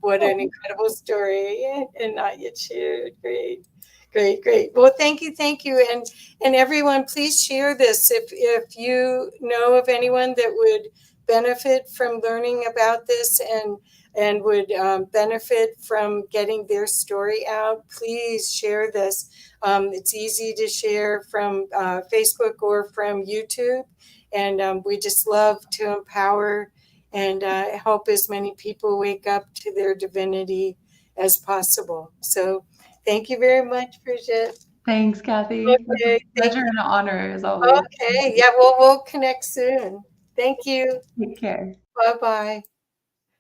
Speaker 1: What an
Speaker 2: Oh,
Speaker 1: incredible story, and not yet shared. Great, great, great. Well, thank you, and everyone, please share this if you know of anyone that would benefit from learning about this and would benefit from getting their story out. Please share this. It's easy to share from Facebook or from YouTube. And we just love to empower and help as many people wake up to their divinity as possible. So thank you very much, Bridget.
Speaker 2: thanks, Kathy. It was
Speaker 1: Okay,
Speaker 2: a pleasure and an honor as always.
Speaker 1: okay. Yeah, we'll connect soon. Thank you.
Speaker 2: Take care.
Speaker 1: Bye bye.